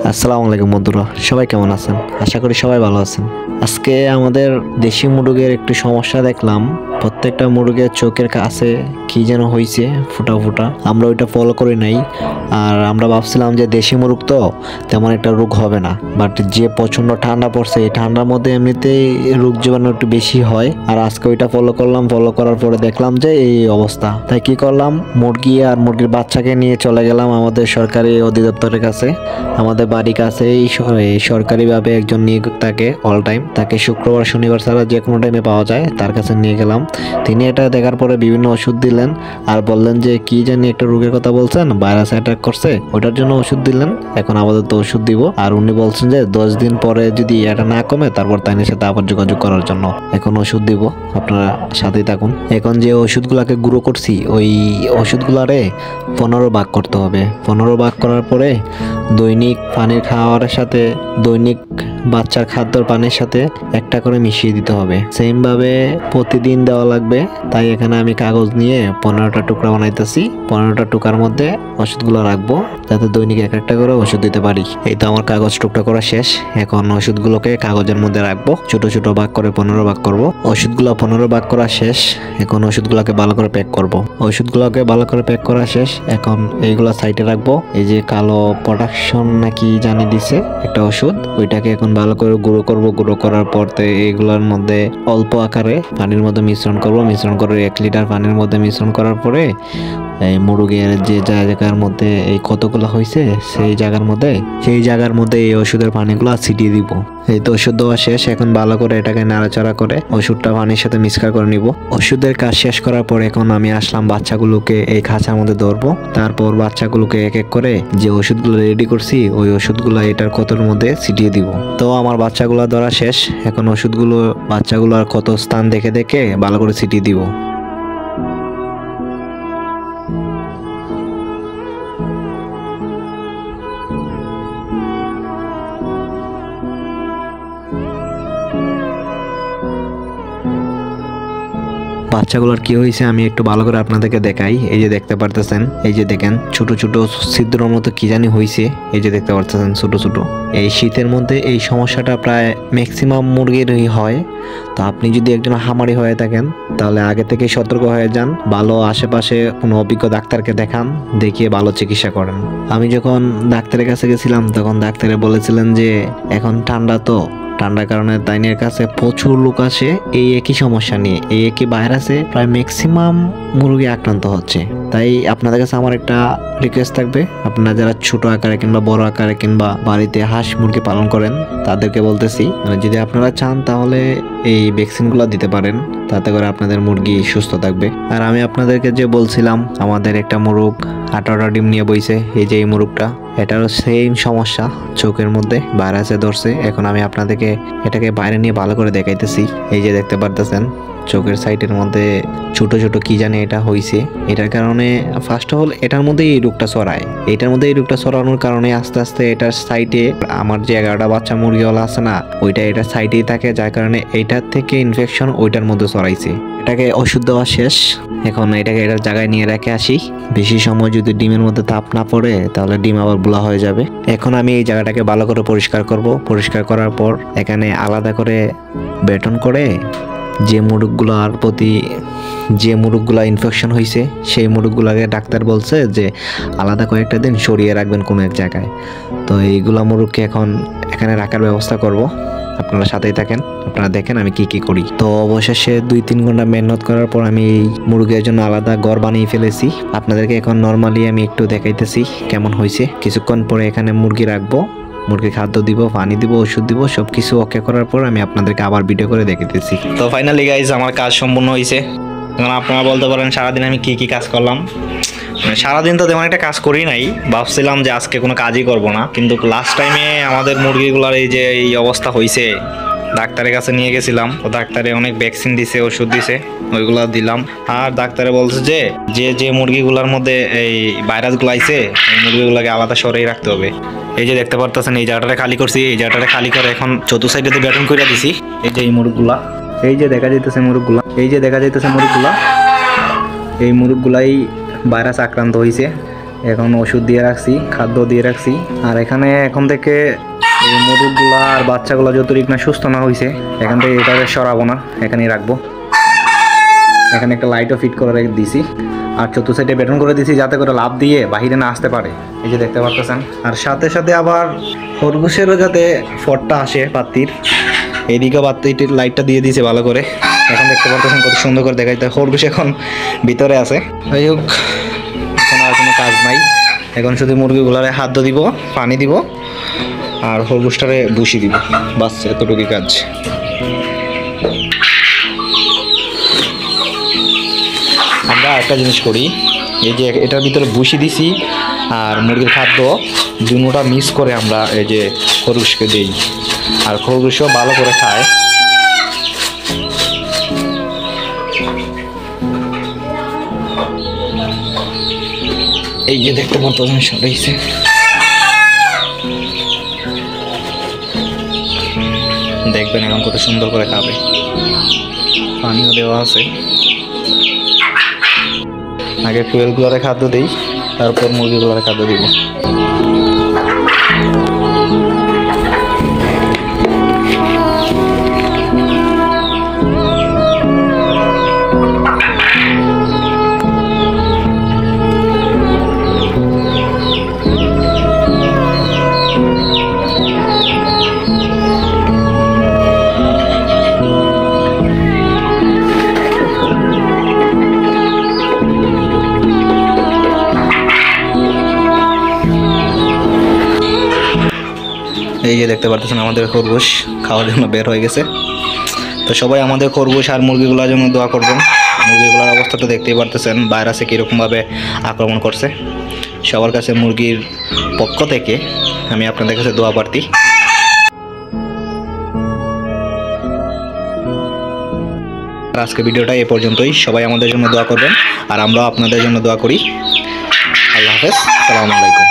আসসালামু আলাইকুম বন্ধুরা, সবাই কেমন আছেন? আশা করি সবাই ভালো আছেন। আজকে আমাদের দেশি মুরগের একটু সমস্যা দেখলাম। প্রত্যেকটা মুরগের চোখের কাছে কি যেন হয়েছে, ফুটা ফুটা। আমরা ওইটা ফলো করি নাই, আর আমরা ভাবছিলাম যে দেশি মুরগ তো তেমন একটা রোগ হবে না, বাট যে প্রচন্ড ঠান্ডা পড়ছে, এই ঠান্ডার মধ্যে এমনিতেই রোগ জীবাণু একটু বেশি হয়। আর আজকে ওইটা ফলো করলাম, ফলো করার পরে দেখলাম যে এই অবস্থা। তাই কি করলাম, মুরগি আর মুরগির বাচ্চাকে নিয়ে চলে গেলাম আমাদের সরকারি অধিদপ্তরের কাছে। আমাদের বাড়ির কাছেই সরকারিভাবে একজন নিয়োগ থাকে অল টাইম, তাকে শুক্রবার শনিবার ছাড়া যে কোনো টাইমে পাওয়া যায়, তার কাছে নিয়ে গেলাম। তিনি এটা দেখার পরে বিভিন্ন ওষুধ দিলেন আর বললেন যে কি জানি একটা রোগের কথা বলছেন, ভাইরাস অ্যাটাক করছে, ওটার জন্য ওষুধ দিলেন। এখন আপাতত ওষুধ দিব, আর উনি বলছেন যে 10 দিন পরে যদি এটা না কমে তারপর তাইনের সাথে আবার যোগাযোগ করার জন্য এখন ওষুধ দিব। আপনারা সাথেই থাকুন। এখন যে ওষুধগুলাকে গুঁড়ো করছি, ওই ওষুধগুলারে 15 ভাগ করতে হবে। 15 ভাগ করার পরে দৈনিক পানির খাওয়ার সাথে, দৈনিক বাচ্চার খাদ্যর পানির সাথে একটা করে মিশিয়ে দিতে হবে। সেম ভাবে প্রতিদিন দেওয়া লাগবে। তাই এখানে আমি কাগজ নিয়ে 15টা টুকরা বানাইতেছি। 15টা টুকরার মধ্যে ওষুধগুলো রাখবো, যাতে দৈনিক এক একটা করে ওষুধ দিতে পারি। এই তো আমার কাগজ টুকরা করা শেষ। এখন ওষুধগুলোকে কাগজের মধ্যে রাখবো, ছোট ছোট ভাগ করে 15 ভাগ করব। ওষুধগুলো 15 ভাগ করা শেষ। এখন ওষুধগুলোকে ভালো করে প্যাক করব। ওষুধগুলোকে ভালো করে প্যাক করা শেষ। এখন এইগুলা সাইডে রাখবো। এই যে কালো প্রোডাকশন নাকি জানি দিছে একটা ওষুধ, ওইটাকে এখন ভালো করে গুঁড়ো করব। গুঁড়ো করার পর এইগুলোর মধ্যে অল্প আকারে পানির মধ্যে মিশ্রণ করব। মিশ্রণ করে 1 লিটার পানির মধ্যে মিশ্রণ করার পরে এই মুরগের যে জায়গার মধ্যে এই কতগুলো হয়েছে, সেই জায়গার মধ্যে এই ওষুধের পানিগুলো ছিটিয়ে দিব। এই তো ওষুধ দেওয়া শেষ। এখন ভালো করে এটাকে নাড়াচাড়া করে ওষুধটা পানির সাথে মিক্সচার করে নিব। ওষুধের কাজ শেষ করার পর এখন আমি আসলাম বাচ্চাগুলোকে এই খাঁচার মধ্যে ধরবো। তারপর বাচ্চাগুলোকে এক এক করে যে ওষুধগুলো রেডি করছি, ওই ওষুধগুলো এটার কতর মধ্যে ছিটিয়ে দিব। তো আমার বাচ্চাগুলো ধরা শেষ। এখন ওষুধগুলো বাচ্চাগুলোর কত স্থান দেখে দেখে ভালো করে ছিটিয়ে দিব। বাচ্চাগুলোর কি হয়েছে আমি একটু ভালো করে আপনাদেরকে দেখাই। এই যে দেখতে পারতেছেন, এই যে দেখেন ছোট ছোট ছিদ্রের মতো কি জানি হয়েছে। এই যে দেখতে পারতেছেন ছোট ছোট। এই শীতের মধ্যে এই সমস্যাটা প্রায় ম্যাক্সিমাম মুরগিরই হয়। তো আপনি যদি একজন খামারি হয়ে থাকেন, তাহলে আগে থেকে সতর্ক হয়ে যান। ভালো আশেপাশে কোনো অভিজ্ঞ ডাক্তারকে দেখান, দেখিয়ে ভালো চিকিৎসা করেন। আমি যখন ডাক্তারের কাছে গেছিলাম, তখন ডাক্তারে বলেছিলেন যে এখন ঠান্ডা, তো ঠান্ডার কারণে তাইনের কাছে প্রচুর লোক আসে এই একই সমস্যা নিয়ে, এই একই ভাইরাসে প্রায় ম্যাক্সিমাম মুরগি আক্রান্ত হচ্ছে। তাই আপনাদের কাছে আমার একটা রিকোয়েস্ট থাকবে, আপনারা যারা ছোট আকারে কিংবা বড় আকারে কিংবা বাড়িতে হাঁস মুরগি পালন করেন, তাদেরকে বলতেছি, যদি আপনারা চান তাহলে এই ভ্যাকসিনগুলো দিতে পারেন, তাতে করে আপনাদের মুরগি সুস্থ থাকবে। আর আমি আপনাদেরকে যে বলছিলাম, আমাদের একটা মুরগ 18টা ডিম নিয়ে বইছে। এই যে এই মুরগটা, এটারও সেম সমস্যা, চোখের মধ্যে ভাইরাসে ধরছে। এখন আমি আপনাদেরকে এটাকে বাইরে নিয়ে ভালো করে দেখাইতেছি। এই যে দেখতে পারতেছেন, চোখের সাইডের মধ্যে ছোট ছোট কি জানে এটা হয়েছে। এটার কারণে ফার্স্ট অফ অল এটার মধ্যে এই রোগটা ছড়ায়। এটার মধ্যে এই রোগটা ছড়ানোর কারণে আস্তে আস্তে এটার সাইডে আমার যে 11টা বাচ্চা মুরগিওয়ালা আছে না, ওইটা এটার সাইডেই থাকে, যার কারণে এইটার থেকে ইনফেকশন ওইটার মধ্যে ছড়াইছে। এটাকে ওষুধ দেওয়া শেষ। এখন এটাকে এটার জায়গায় নিয়ে রেখে আসি। বেশি সময় যদি ডিমের মধ্যে তাপ না পড়ে, তাহলে ডিম আবার বুলা হয়ে যাবে। এখন আমি এই জায়গাটাকে ভালো করে পরিষ্কার করব। পরিষ্কার করার পর এখানে আলাদা করে বেটন করে যে মুরগগুলা ইনফেকশন হয়েছে, সেই মুরগগুলাকে ডাক্তার বলছে যে আলাদা কয়েকটা দিন সরিয়ে রাখবেন কোনো এক জায়গায়। তো এইগুলা মুরগকে এখন এখানে রাখার ব্যবস্থা করব। আপনারা সাথেই থাকেন, আপনারা দেখেন আমি কি কি করি। তো অবশেষে 2-3 ঘন্টা মেহনত করার পর আমি এই মুরগির জন্য আলাদা ঘর বানিয়ে ফেলেছি। আপনাদেরকে এখন নর্মালি আমি একটু দেখাইতেছি কেমন হয়েছে। কিছুক্ষণ পরে এখানে মুরগি রাখবো, মুরগি খাদ্য দিব, পানি দিব, ওষুধ দিব, সবকিছু ওকে করার পর আমি আপনাদেরকে আবার ভিডিও করে দেখাইতেছি। তো ফাইনালি গাইজ আমার কাজ সম্পূর্ণ হয়েছে। এখন আপনারা বলতে পারেন সারাদিন আমি কি কি কাজ করলাম। সারাদিন তো তেমন একটা কাজ করি নাই, ভাবছিলাম যে আজকে কোনো কাজই করব না, কিন্তু লাস্ট টাইমে আমাদের মুরগিগুলার এই যে এই অবস্থা হয়েছে, ডাক্তারের কাছে নিয়ে গেছিলাম। তো ডাক্তারে অনেক ভ্যাকসিন দিছে, ওষুধ দিছে, ওইগুলা দিলাম। আর ডাক্তারে বলছে যে যে মুরগিগুলোর মধ্যে এই ভাইরাসগুলো আইছে, এই মুরগিগুলোকে আলাদা সরেই রাখতে হবে। এই যে দেখতে পারতেছেন, এই জায়গাটা খালি করছি। এই জায়গাটা খালি করে এখন চতুর্থ সাইডে বেটন করে দিছি। এই যে এই মুরগগুলা, এই যে দেখা যাইতেছে মুরগগুলা, এই মুরগগুলাই ভাইরাস আক্রান্ত হয়েছে। এখন ওষুধ দিয়ে রাখছি, খাদ্য দিয়ে রাখছি। আর এখানে এখন থেকে এই মুরগগুলো আর বাচ্চাগুলো যতটুকু না সুস্থ না হয়েছে, এখান থেকে এটাকে সরাবো না, এখানেই রাখবো। এখানে একটা লাইটও ফিট করে রেখে দিছি, আর চতুর্থ সাইডে বেটন করে দিছি যাতে করে লাভ দিয়ে বাহিরে না আসতে পারে, এই যে দেখতে পাচ্ছেন। আর সাথে সাথে আবার খরগোশেরও যাতে ফটটা আসে পাত্তির, এইদিকে পাত্তিটির লাইটটা দিয়ে দিয়েছে ভালো করে। এখন দেখতে পাচ্ছেন কত সুন্দর করে দেখাইতে। খরগোশ এখন ভিতরে আছে। যাই হোক, এখন আর কোনো কাজ নাই, এখন শুধু মুরগিগুলারে খাদ্য দিব, পানি দিব, আর খরগোশটারে ভুসি দিব, বাস এতটুকুই কাজ। আমরা একটা জিনিস করি, এই যে এটার ভিতরে ভুসি দিছি আর মুরগির খাদ্য দুটোটা মিক্স করে আমরা এই যে খরগোশকে দিই, আর খরগোশও ভালো করে খায়। এই যে দেখতে পাচ্ছেন সরাইছে, দেখবেন এখন কত সুন্দর করে খাবে। পানিও দেওয়া আছে। আগে কোয়েলগুলোরে খাদ্য দিই, তারপর মুরগিগুলোরে খাদ্য দিব। এই যে দেখতে পারতেছেন আমাদের খরগোশ খাওয়ার জন্য বের হয়ে গেছে। তো সবাই আমাদের খরগোশ আর মুরগিগুলোর জন্য দোয়া করবেন। মুরগিগুলোর অবস্থাটা দেখতেই পারতেছেন, ভাইরাসে কীরকমভাবে আক্রমণ করছে। সবার কাছে মুরগির পক্ষ থেকে আমি আপনাদের কাছে দোয়া প্রার্থী। আজকে ভিডিওটা এ পর্যন্তই। সবাই আমাদের জন্য দোয়া করবেন, আর আমরাও আপনাদের জন্য দোয়া করি। আল্লাহ হাফেজ, আসসালামু আলাইকুম।